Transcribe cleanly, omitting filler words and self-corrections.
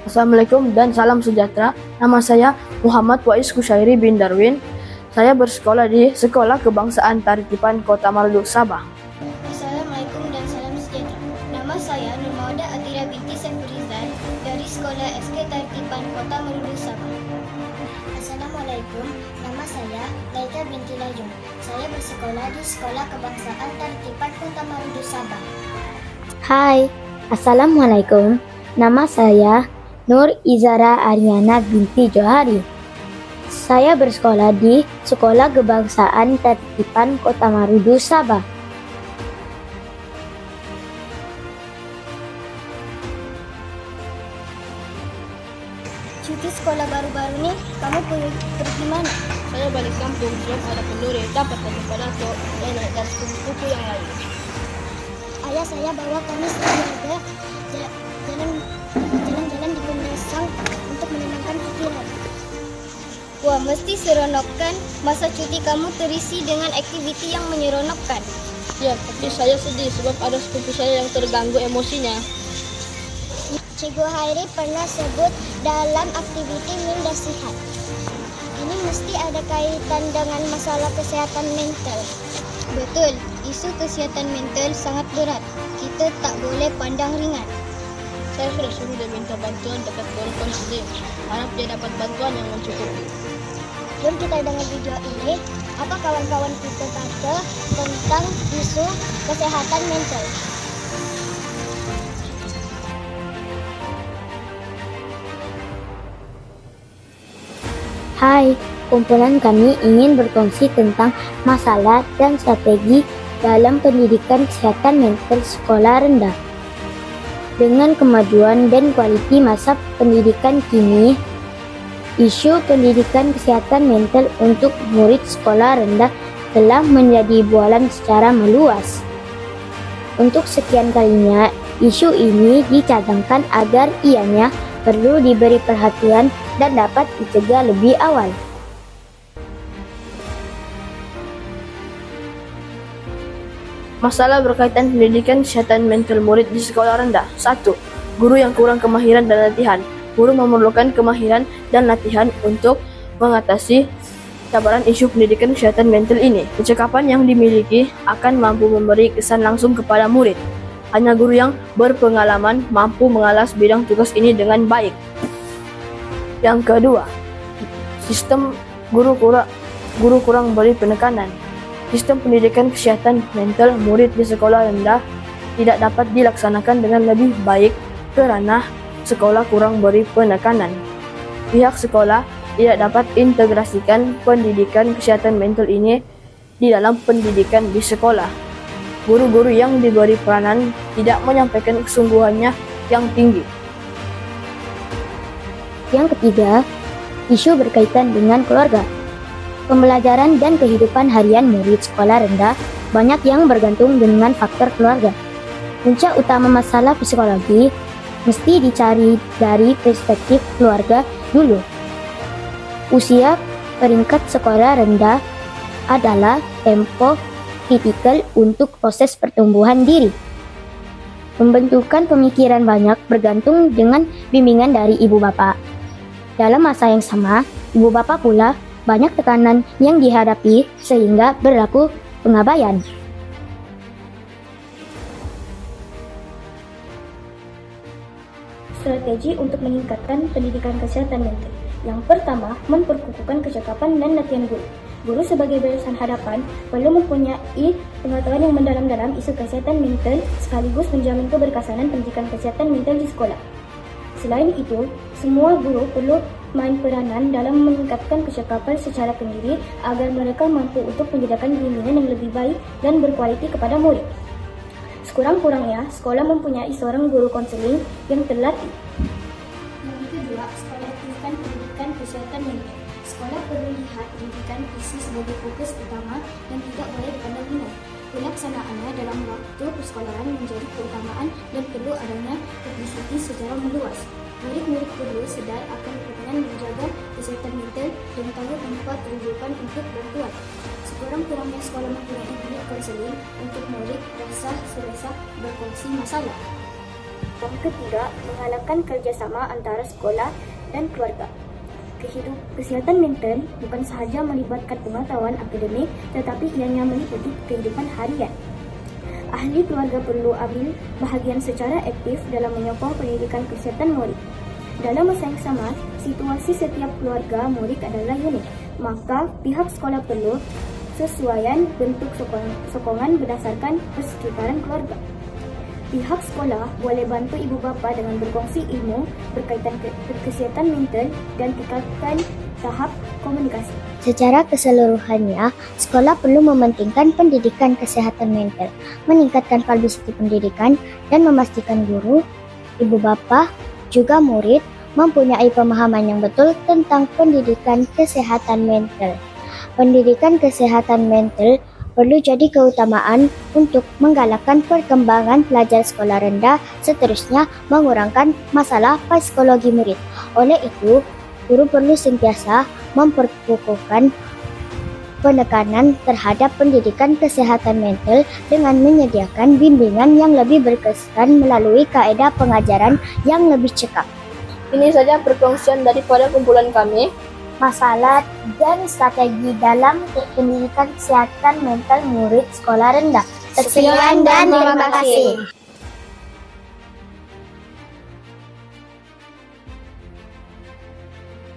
Assalamualaikum dan salam sejahtera. Nama saya Muhammad Wais Kushairi bin Darwin. Saya bersekolah di Sekolah Kebangsaan Taritipan Kota Marudu, Sabah. Assalamualaikum dan salam sejahtera. Nama saya Nur Mauda Atira binti Saifurizal dari Sekolah SK Taritipan Kota Marudu, Sabah. Assalamualaikum, nama saya Laika binti Lajung. Saya bersekolah di Sekolah Kebangsaan Taritipan Kota Marudu, Sabah. Hai, Assalamualaikum. Nama saya Nur Izara Aryana binti Johari. Saya bersekolah di Sekolah Kebangsaan Taritipan Kota Marudu, Sabah. Cuti sekolah baru-baru nih, kamu pergi mana? Saya balik kampung sebab ada penduri dapat daripada Dato nenek dan sepupu yang lain. Ayah saya bawa kami sekeluarga jalan-jalan di Gunung untuk menenangkan pikiran. Wah, mesti seronokkan. Masa cuti kamu terisi dengan aktiviti yang menyeronokkan. Ya, tapi saya sedih sebab ada sepupu saya yang terganggu emosinya. Cikgu Hairi pernah sebut dalam aktiviti minda sihat. Ini mesti ada kaitan dengan masalah kesehatan mental. Betul, isu kesehatan mental sangat berat. Kita tak boleh pandang ringan. Saya sudah suruh dia minta bantuan dekat guru konseling. Harap dia dapat bantuan yang mencukupi. Jom kita dengar video ini. Apa kawan-kawan kita kata tentang isu kesehatan mental? Hai, kumpulan kami ingin berkongsi tentang masalah dan strategi dalam pendidikan kesehatan mental sekolah rendah. Dengan kemajuan dan kualiti masa pendidikan kini, isu pendidikan kesehatan mental untuk murid sekolah rendah telah menjadi bualan secara meluas. Untuk sekian kalinya, isu ini dicadangkan agar ianya perlu diberi perhatian dan dapat dicegah lebih awal. Masalah berkaitan pendidikan kesehatan mental murid di sekolah rendah. 1. Guru yang kurang kemahiran dan latihan. Guru memerlukan kemahiran dan latihan untuk mengatasi cabaran isu pendidikan kesehatan mental ini. Kecakapan yang dimiliki akan mampu memberi kesan langsung kepada murid. Hanya guru yang berpengalaman mampu mengalas bidang tugas ini dengan baik. Yang kedua, sistem guru kurang beri penekanan. Sistem pendidikan kesehatan mental murid di sekolah rendah tidak dapat dilaksanakan dengan lebih baik kerana sekolah kurang beri penekanan. Pihak sekolah tidak dapat integrasikan pendidikan kesehatan mental ini di dalam pendidikan di sekolah. Guru-guru yang diberi peranan tidak menyampaikan kesungguhannya yang tinggi. Yang ketiga, isu berkaitan dengan keluarga. Pembelajaran dan kehidupan harian murid sekolah rendah banyak yang bergantung dengan faktor keluarga. Punca utama masalah psikologi mesti dicari dari perspektif keluarga dulu. Usia peringkat sekolah rendah adalah tempo kritikal untuk proses pertumbuhan diri. Pembentukan pemikiran banyak bergantung dengan bimbingan dari ibu bapa. Dalam masa yang sama, ibu bapa pula banyak tekanan yang dihadapi sehingga berlaku pengabaian. Strategi untuk meningkatkan pendidikan kesehatan mental. Yang pertama, memperkukuhkan kecakapan dan latihan guru. Guru sebagai barisan hadapan perlu mempunyai pengetahuan yang mendalam dalam isu kesehatan mental sekaligus menjamin keberkesanan pendidikan kesehatan mental di sekolah. Selain itu, semua guru perlu main peranan dalam meningkatkan kecakapan secara pendiri agar mereka mampu untuk menyediakan bimbingan yang lebih baik dan berkualiti kepada murid. Sekurang-kurangnya, sekolah mempunyai seorang guru konseling yang terlatih. Yang kedua, sekolah aktifkan pendidikan kesehatan mental. Sekolah perlu lihat pendidikan isi sebagai fokus utama dan tidak boleh dipandang ringan. Pelaksanaannya dalam waktu persekolahan menjadi keutamaan dan perlu adanya publisiti secara meluas. Murid-murid perlu sedar akan kepentingan menjaga kesehatan mental dan tahu tempat rujukan untuk bantuan. Sekurang-kurangnya sekolah mempunyai bilik konseling untuk murid rasa selesa berkongsi masalah. Yang ketiga, menggalakkan kerjasama antara sekolah dan keluarga. Kesihatan mental bukan sahaja melibatkan pengetahuan akademik tetapi ianya meliputi kehidupan harian. Ahli keluarga perlu ambil bahagian secara aktif dalam menyokong pendidikan kesihatan murid. Dalam masa yang sama, situasi setiap keluarga murid adalah unik, maka pihak sekolah perlu sesuaian bentuk sokongan berdasarkan persekitaran keluarga. Pihak sekolah boleh bantu ibu bapa dengan berkongsi ilmu berkaitan kesihatan mental dan tingkatkan tahap komunikasi. Secara keseluruhannya, sekolah perlu mementingkan pendidikan kesehatan mental, meningkatkan publicity pendidikan, dan memastikan guru, ibu bapa, juga murid mempunyai pemahaman yang betul tentang pendidikan kesehatan mental. Pendidikan kesehatan mental perlu jadi keutamaan untuk menggalakkan perkembangan pelajar sekolah rendah, seterusnya mengurangkan masalah psikologi murid. Oleh itu, guru perlu sentiasa memperkukuhkan penekanan terhadap pendidikan kesehatan mental dengan menyediakan bimbingan yang lebih berkesan melalui kaedah pengajaran yang lebih cekap. Ini saja perkongsian daripada kumpulan kami. Masalah dan strategi dalam pendidikan kesehatan mental murid sekolah rendah. Sekian dan terima kasih.